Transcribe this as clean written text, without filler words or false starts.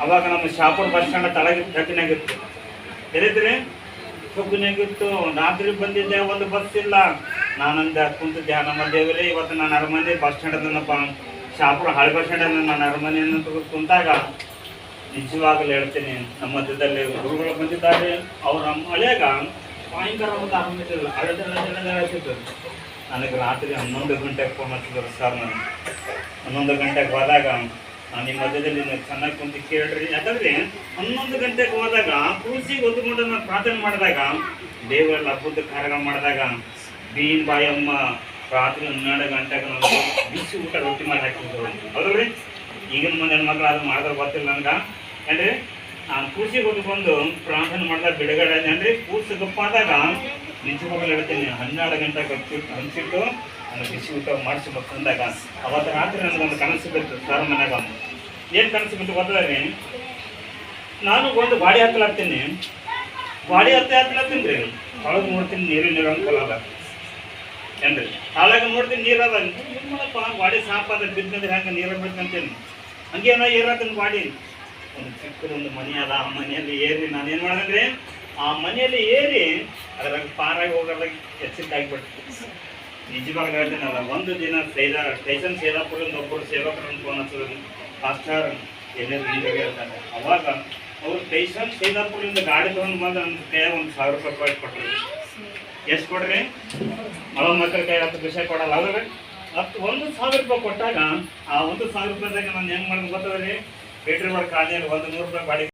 ಅವಾಗ ನಮ್ಮ Shahpur bus stand ತಳಗಿತ್ತು ಕಬ್ಬಿನಾಗಿತ್ತು. ಹೇಳಿದ್ರಿ ಕಬ್ಬಿನಾಗಿತ್ತು. ರಾತ್ರಿ ಬಂದಿದ್ದೆ, ಒಂದು ಬಸ್ ಇಲ್ಲ. ನಾನಂದ ಕುಂತಿದ್ದೆ, ನಮ್ಮ ದೇವರೇ ಇವತ್ತು ನಾನು ಅರಮನೆ ಬಸ್ ಸ್ಟ್ಯಾಂಡ್ ಅದನ್ನಪ್ಪ, ಶಾಪುರ ಹಳೆ ಬಸ್ ಸ್ಟ್ಯಾಂಡ್ ನಾನು ಅರಮನೆ ಕುಂತಾಗ ನಿಜವಾಗಲೂ ಹೇಳ್ತೀನಿ, ನಮ್ಮ ಮಧ್ಯದಲ್ಲಿ ಗುರುಗಳು ಬಂದಿದ್ದಾರೆ. ಅವ್ರ ಹಳೆಯಾಗ ಭಯಂಕರ ಒಂದು ಆರಂಭಿಸಿದ್ರು, ಹೇಳ್ತಿದ್ರು. ನನಗೆ ರಾತ್ರಿ 11 ಗಂಟೆಗೆ ಫೋನ್ ಹಚ್ಚಿದ್ರು ಸರ್. ನಾನು 11 ಗಂಟೆಗೆ ಹೋದಾಗ ನಿಮ್ಮ ಮಧ್ಯದಲ್ಲಿ ನೀವು ಚೆನ್ನಾಗಿ ಕುಂತು ಕೇಳ್ರಿ. ಯಾಕಂದ್ರೆ 11 ಗಂಟೆಗೆ ಹೋದಾಗ ತುಳಸಿಗೆ ಹೊತ್ಕೊಂಡು ನಾನು ಪ್ರಾರ್ಥನೆ ಮಾಡಿದಾಗ, ದೇವರೆಲ್ಲ ಹಬ್ಬದ ಕಾರ್ಯಗಳು ಮಾಡಿದಾಗ, ಬೀನ್ ಬಾಯಮ್ಮ ರಾತ್ರಿ 12 ಗಂಟೆಗೆ ನನಗೆ ಬಿಸಿ ಊಟ ರೊಟ್ಟಿ ಮಾಡಿ ಹಾಕಿದ್ರು. ಹೌದ್ರಿ, ಈಗಿನ ಮಂದಿ ಹೆಣ್ಮಕ್ಳು ಅದು ಮಾಡಿದ್ರೆ ಗೊತ್ತಿಲ್ಲ ನನಗೆ. ಅಂದರೆ ನಾನು ಕೂಸಿಗೆ ಹೊತ್ಕೊಂಡು ಪ್ರಾರ್ಥನೆ ಮಾಡಿದಾಗ ಬಿಡುಗಡೆ ಅಂದರೆ ಕೂಸು ಗಪ್ಪಾದಾಗ ನಿಜವಾಗಲು ಹೇಳ್ತೀನಿ, 12 ಗಂಟೆಗೆ ಹಂಚಿಟ್ಟು ನನಗೆ ಬಿಸಿ ಊಟ ಮಾಡಿಸ್ಬೇಕು ಅಂದಾಗ ಅವತ್ತು ರಾತ್ರಿ ನನಗೊಂದು ಕನಸು ಬಿತ್ತು ಸರ್ ಮನೆಯಾಗ. ಏನು ಕನಸು ಬಿಟ್ಟು ಗೊತ್ತದ್ರಿ, ನಾನು ಒಂದು ಗಾಡಿ ಹತ್ತಲಾಗ್ತೀನಿ. ಗಾಡಿ ಹತ್ತಲಾಗ್ತೀನಿ ರೀ, ಒಳಗೆ ನೋಡ್ತೀನಿ ನೀರು ಅನುಕೂಲ ಅದ ಏನ್ರಿ. ಹಾಳಾಗ ನೋಡ್ತೀನಿ ನೀರು ಅದ, ನಿಮ್ಮಪ್ಪ ಗಾಡಿ ಸಾಪ ಅದ, ಬಿದ್ದಂದ್ರೆ ಹಂಗೆ ನೀರು ಬಿಡ್ತಂತೀನಿ. ಹಂಗೇನೋ ಏರಾತೀನಿ ಗಾಡಿ. ಒಂದು ಚಿಕ್ಕದೊಂದು ಮನೆ ಅದ, ಆ ಮನೆಯಲ್ಲಿ ಏರಿ ನಾನೇನು ಮಾಡಿದ್ರೆ ಆ ಮನೆಯಲ್ಲಿ ಏರಿ ಅದ್ರಾಗ ಪಾರಾಗಿ ಹೋಗೋದಾಗ ಎಚ್ಚರಿಕಾಗಿಬಿಟ್ಟು ನಿಜವಾಗ ಹೇಳ್ತೀನಲ್ಲ. ಒಂದು ದಿನ ಸ್ಟೇಷನ್ ಸೇದಾಪುರದಿಂದ ಒಬ್ಬರು ಸೇವಕರನ್ನು ಫೋನ್ ಹಚ್ಚೋದು, ಪಾಸ್ಟರ್ ಎಲ್ಲರೂ ಹಿಂಗೆ ಹೇಳ್ತಾರೆ. ಅವಾಗ ಅವರು ಸ್ಟೇಷನ್ ಸೇದಾಪುರದಿಂದ ಗಾಡಿ ತೊಗೊಂಡು ಬಂದು ನನ್ನ ಕೈಯಾಗ 1,000 ರೂಪಾಯಿ ಕೊಟ್ಟರು. ಎಷ್ಟು ಕೊಡ್ರಿ, ಮಳ ಮಕ್ಕಳ ಕೈ 10 ಪೈಸೆ ಕೊಡಲ್ಲ. ಅವಾಗ 1,000 ರೂಪಾಯಿ ಕೊಟ್ಟಾಗ ಆ 1,000 ರೂಪಾಯಿದಾಗ ನಾನು ಹೆಂಗೆ ಮಾಡೋದು ಗೊತ್ತದ್ರಿ, ಪೆಟ್ರೋಲ್ ಕಾಲೇಜಲ್ಲಿ 100 ರೂಪಾಯಿ ಗಾಡಿ